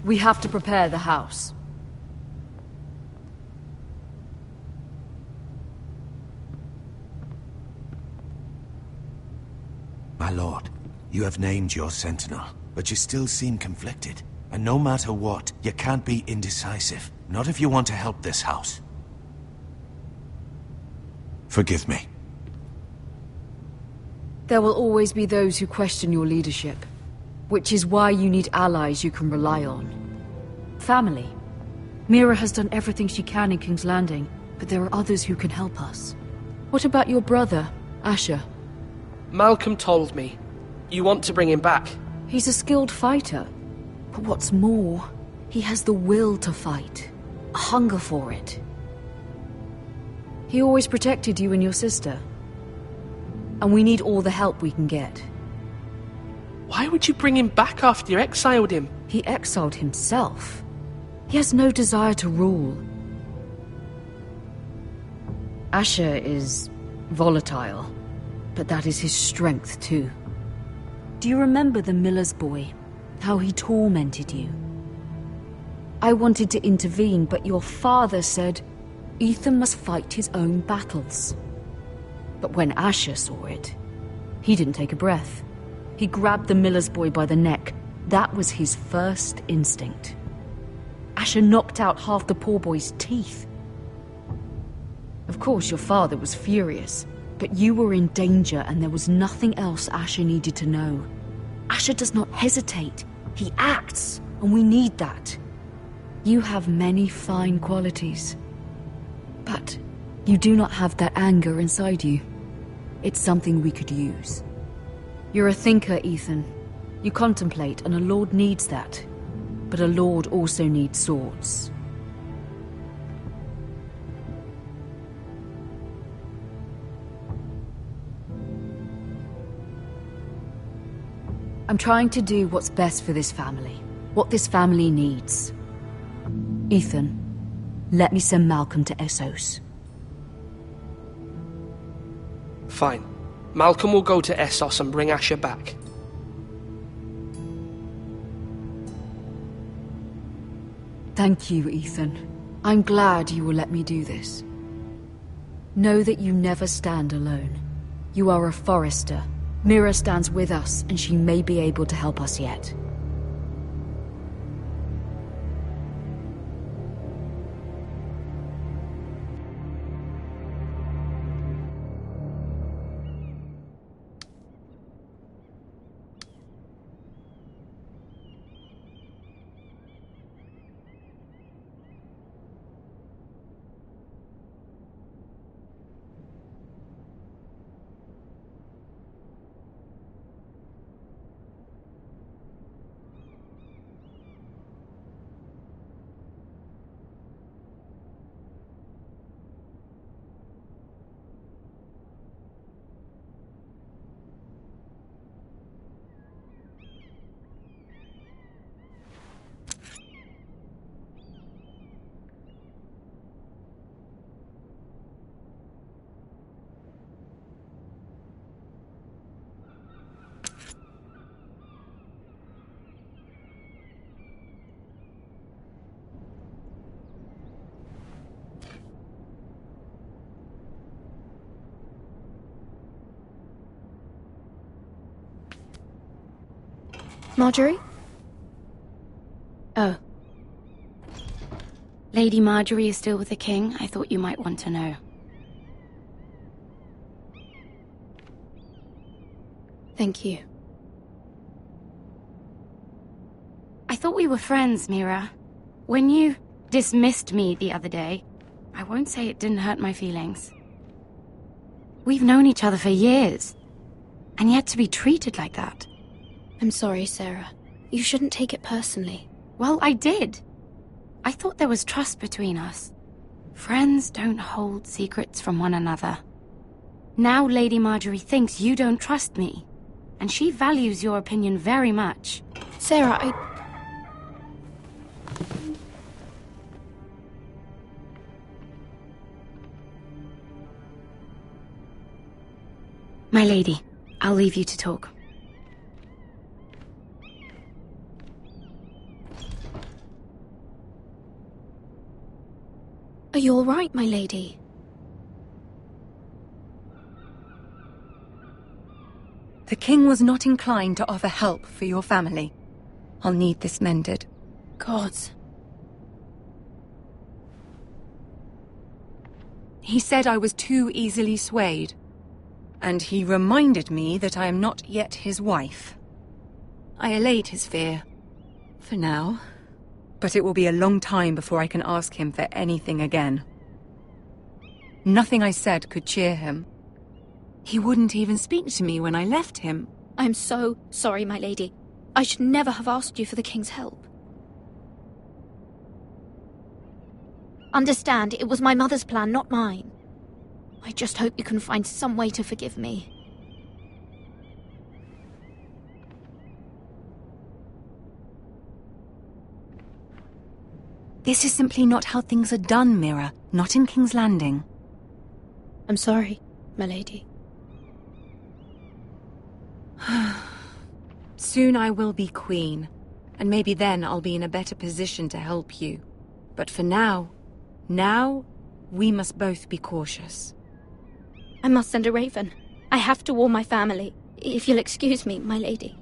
We have to prepare the house. My lord, you have named your sentinel, but you still seem conflicted. And no matter what, you can't be indecisive. Not if you want to help this house. Forgive me. There will always be those who question your leadership, which is why you need allies you can rely on. Family. Mira has done everything she can in King's Landing, but there are others who can help us. What about your brother, Asher? Malcolm told me. You want to bring him back? He's a skilled fighter. But what's more, he has the will to fight. A hunger for it. He always protected you and your sister. And we need all the help we can get. Why would you bring him back after you exiled him? He exiled himself. He has no desire to rule. Asher is volatile, but that is his strength too. Do you remember the miller's boy? How he tormented you? I wanted to intervene, but your father said Ethan must fight his own battles. But when Asher saw it, he didn't take a breath. He grabbed the miller's boy by the neck. That was his first instinct. Asher knocked out half the poor boy's teeth. Of course, your father was furious, but you were in danger and there was nothing else Asher needed to know. Asher does not hesitate. He acts, and we need that. You have many fine qualities, but you do not have that anger inside you. It's something we could use. You're a thinker, Ethan. You contemplate, and a lord needs that. But a lord also needs swords. I'm trying to do what's best for this family. What this family needs. Ethan, let me send Malcolm to Essos. Fine. Malcolm will go to Essos and bring Asher back. Thank you, Ethan. I'm glad you will let me do this. Know that you never stand alone. You are a Forester. Mira stands with us, and she may be able to help us yet. Marjorie? Oh. Lady Marjorie is still with the king. I thought you might want to know. Thank you. I thought we were friends, Mira. When you dismissed me the other day, I won't say it didn't hurt my feelings. We've known each other for years, and yet to be treated like that. I'm sorry, Sarah. You shouldn't take it personally. Well, I did. I thought there was trust between us. Friends don't hold secrets from one another. Now Lady Marjorie thinks you don't trust me, and she values your opinion very much. Sarah, My lady, I'll leave you to talk. Are you all right, my lady? The king was not inclined to offer help for your family. I'll need this mended. Gods. He said I was too easily swayed. And he reminded me that I am not yet his wife. I allayed his fear. For now. But it will be a long time before I can ask him for anything again. Nothing I said could cheer him. He wouldn't even speak to me when I left him. I'm so sorry, my lady. I should never have asked you for the king's help. Understand, it was my mother's plan, not mine. I just hope you can find some way to forgive me. This is simply not how things are done, Mira. Not in King's Landing. I'm sorry, my lady. Soon I will be queen, and maybe then I'll be in a better position to help you. But for now, we must both be cautious. I must send a raven. I have to warn my family. If you'll excuse me, my lady.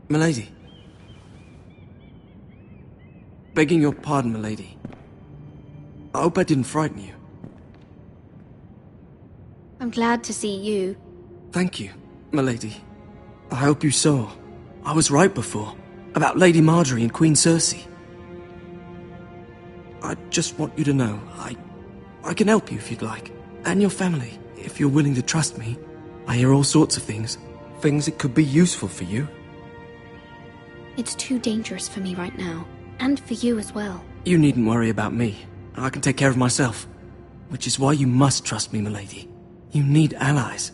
Milady. Begging your pardon, milady. I hope I didn't frighten you. I'm glad to see you. Thank you, milady. I hope you saw. I was right before. About Lady Marjorie and Queen Cersei. I just want you to know, I can help you if you'd like. And your family, if you're willing to trust me. I hear all sorts of things. Things that could be useful for you. It's too dangerous for me right now. And for you as well. You needn't worry about me. I can take care of myself. Which is why you must trust me, milady. You need allies.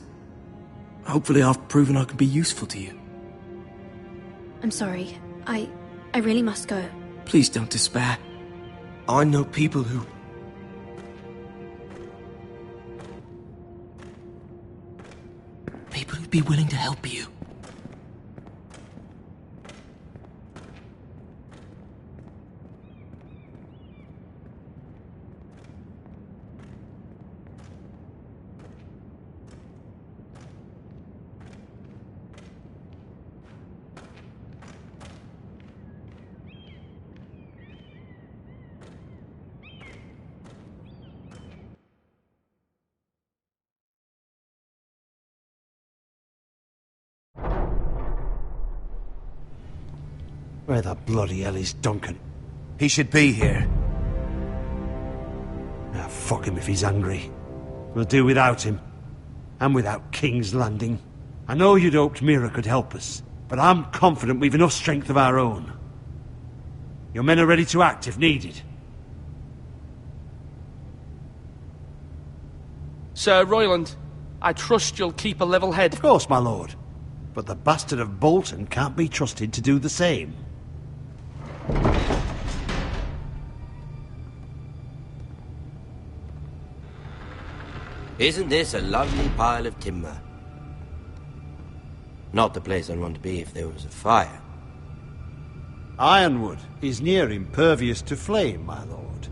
Hopefully I've proven I can be useful to you. I'm sorry. I really must go. Please don't despair. I know people who... People who'd be willing to help you. Where the bloody hell is Duncan? He should be here. Ah, fuck him if he's hungry. We'll do without him. And without King's Landing. I know you'd hoped Mira could help us, but I'm confident we've enough strength of our own. Your men are ready to act if needed. Sir Royland, I trust you'll keep a level head. Of course, my lord. But the bastard of Bolton can't be trusted to do the same. Isn't this a lovely pile of timber? Not the place I'd want to be if there was a fire. Ironwood is near impervious to flame, my lord.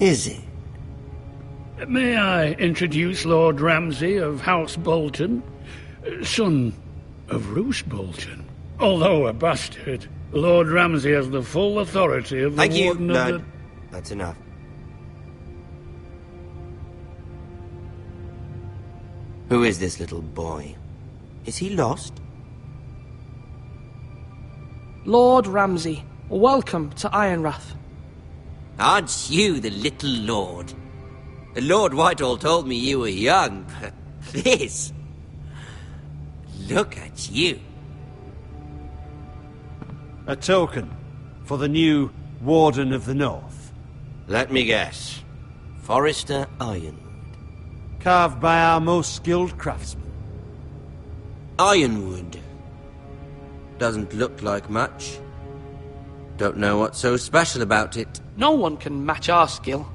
Is it? May I introduce Lord Ramsay of House Bolton, son of Roose Bolton? Although a bastard, Lord Ramsay has the full authority of the Thank you, Warden no, of the... That's enough. Who is this little boy? Is he lost? Lord Ramsay, welcome to Ironrath. Aren't you the little lord? Lord Whitehall told me you were young, but this... Look at you. A token for the new Warden of the North. Let me guess. Forrester Ironwood. Carved by our most skilled craftsmen. Ironwood. doesn't look like much. Don't know what's so special about it. No one can match our skill.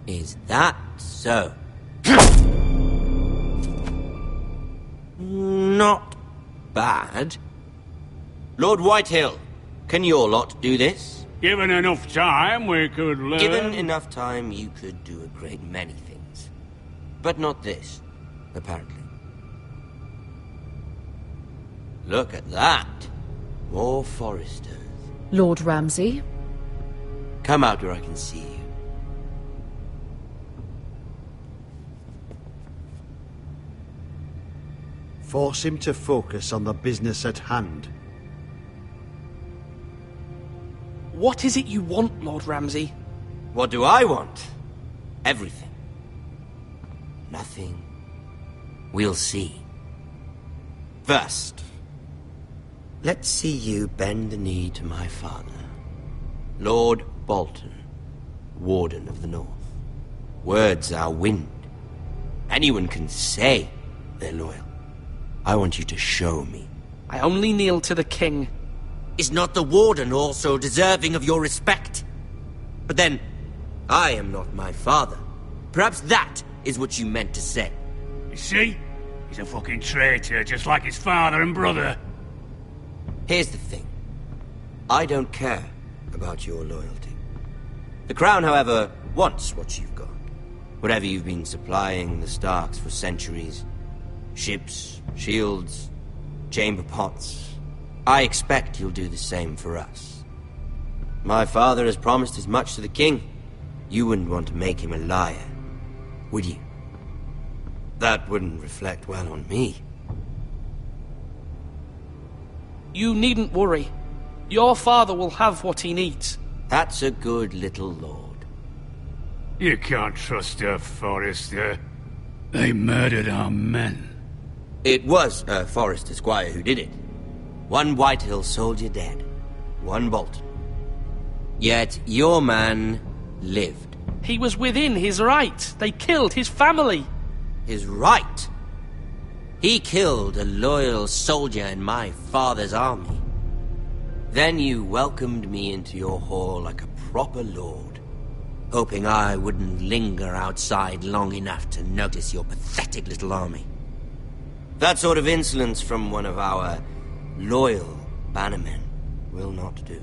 Is that so? Not bad. Lord Whitehill, can your lot do this? Given enough time, we could learn... Given enough time, you could do a great many things. But not this, apparently. Look at that. More foresters. Lord Ramsay? Come out where I can see you. Force him to focus on the business at hand. What is it you want, Lord Ramsay? What do I want? Everything. Nothing. We'll see. First, let's see you bend the knee to my father, Lord Bolton, Warden of the North. Words are wind. Anyone can say they're loyal. I want you to show me. I only kneel to the king. Is not the Warden also deserving of your respect? But then, I am not my father. Perhaps that is what you meant to say. You see? He's a fucking traitor, just like his father and brother. Here's the thing. I don't care about your loyalty. The Crown, however, wants what you've got. Whatever you've been supplying the Starks for centuries. Ships, shields, chamber pots. I expect you'll do the same for us. My father has promised as much to the king. You wouldn't want to make him a liar, would you? That wouldn't reflect well on me. You needn't worry. Your father will have what he needs. That's a good little lord. You can't trust a Forrester. They murdered our men. It was a Forrester squire who did it. One Whitehill soldier dead. One Bolton. Yet your man lived. He was within his right. They killed his family. His right? He killed a loyal soldier in my father's army. Then you welcomed me into your hall like a proper lord, hoping I wouldn't linger outside long enough to notice your pathetic little army. That sort of insolence from one of our loyal bannermen will not do.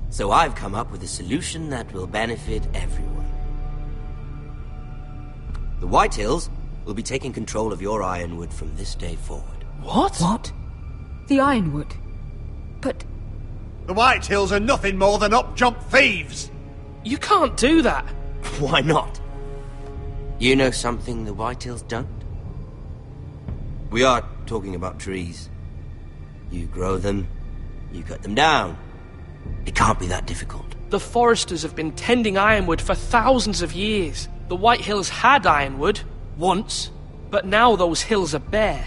So I've come up with a solution that will benefit everyone. The Whitehills will be taking control of your Ironwood from this day forward. What? What? The Ironwood? But... The Whitehills are nothing more than up-jump thieves! You can't do that. Why not? You know something the Whitehills don't? We are talking about trees. You grow them, you cut them down. It can't be that difficult. The Foresters have been tending Ironwood for thousands of years. The Whitehills had Ironwood, once, but now those hills are bare.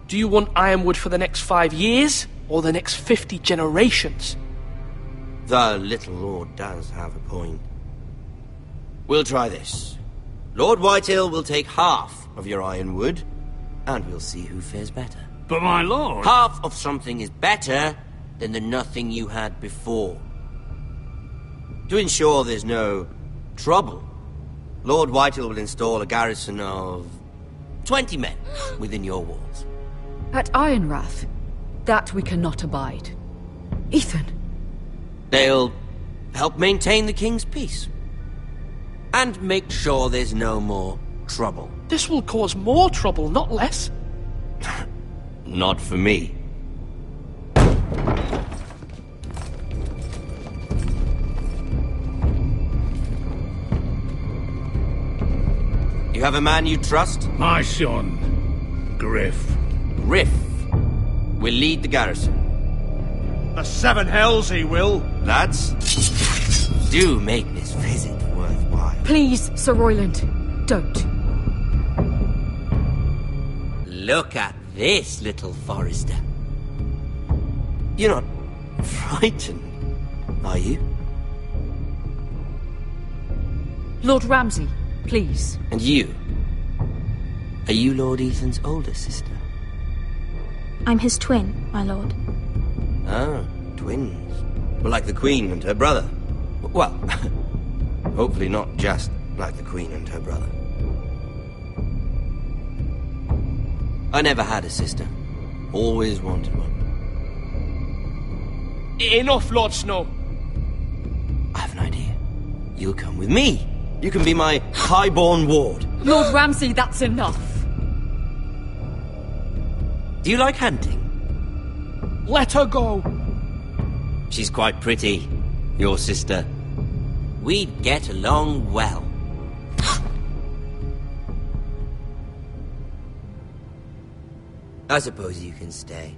Do you want Ironwood for the next 5 years, or the next 50 generations? The little lord does have a point. We'll try this. Lord Whitehill will take half of your Ironwood, and we'll see who fares better. But my lord... Half of something is better than the nothing you had before. To ensure there's no trouble, Lord Whitehill will install a garrison of 20 men within your walls. At Ironrath? That we cannot abide. Ethan! They'll help maintain the king's peace. And make sure there's no more trouble. This will cause more trouble, not less. Not for me. You have a man you trust? My son, Griff. Griff will lead the garrison. The seven hells he will. Lads, do make this visit worthwhile. Please, Sir Royland, don't. Look at this, little Forester. You're not frightened, are you? Lord Ramsay, please. And you? Are you Lord Ethan's older sister? I'm his twin, my lord. Ah, twins. Well, like the Queen and her brother. Well, hopefully not just like the Queen and her brother. I never had a sister. Always wanted one. Enough, Lord Snow. I have an idea. You'll come with me. You can be my highborn ward. Lord Ramsay, that's enough. Do you like hunting? Let her go. She's quite pretty, your sister. We'd get along well. I suppose you can stay.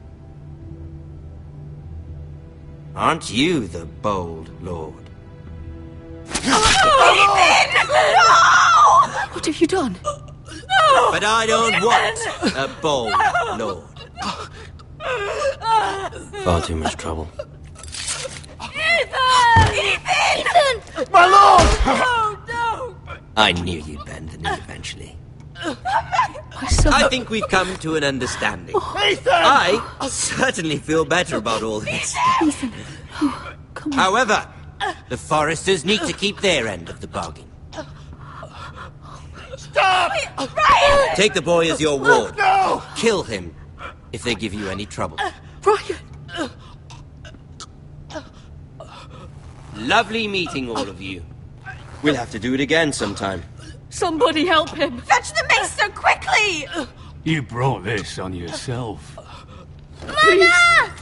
Aren't you the bold lord? What have you done? No! But I don't want a bold lord. Far too much trouble. Ethan! My lord! No! I knew you'd bend the knee eventually. My son. I think we've come to an understanding. Ethan! I certainly feel better about all this. Ethan. Oh, come on. However, the Foresters need to keep their end of the bargain. Stop! Ryan! Take the boy as your ward. No! Kill him if they give you any trouble. Ryan! Lovely meeting all of you. We'll have to do it again sometime. Somebody help him! Fetch the maester quickly! You brought this on yourself. Mother!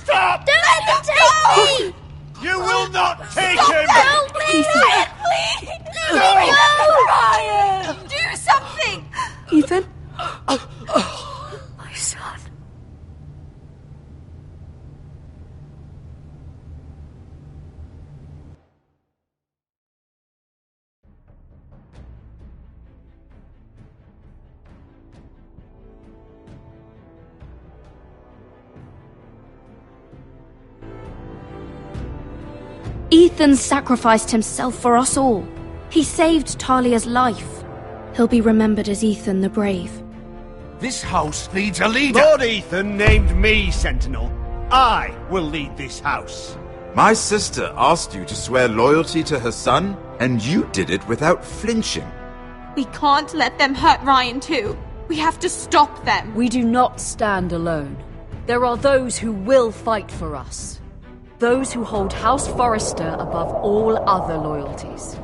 Stop! Don't let them take me! You will not take him! Help me! Ryan, please! Let me go! Ryan! Do something! Ethan? My son. Ethan sacrificed himself for us all. He saved Talia's life. He'll be remembered as Ethan the Brave. This house needs a leader! Lord Ethan named me Sentinel. I will lead this house. My sister asked you to swear loyalty to her son, and you did it without flinching. We can't let them hurt Ryan too. We have to stop them. We do not stand alone. There are those who will fight for us. Those who hold House Forrester above all other loyalties.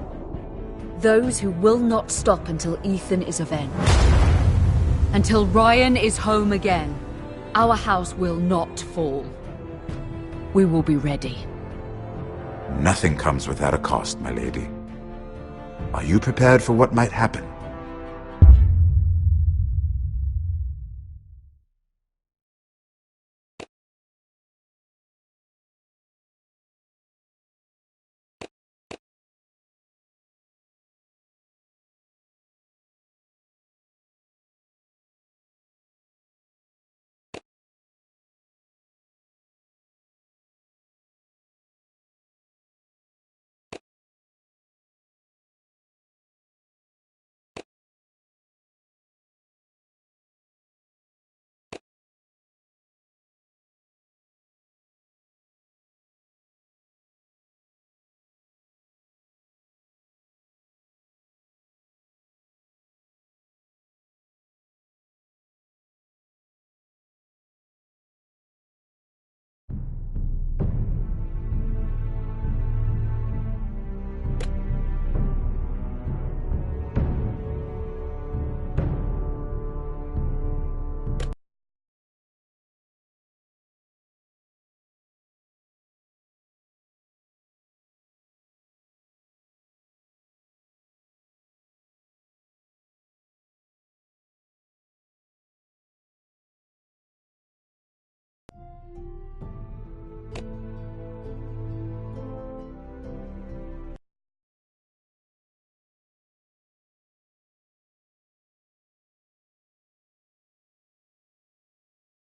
Those who will not stop until Ethan is avenged. Until Ryan is home again, our house will not fall. We will be ready. Nothing comes without a cost, my lady. Are you prepared for what might happen?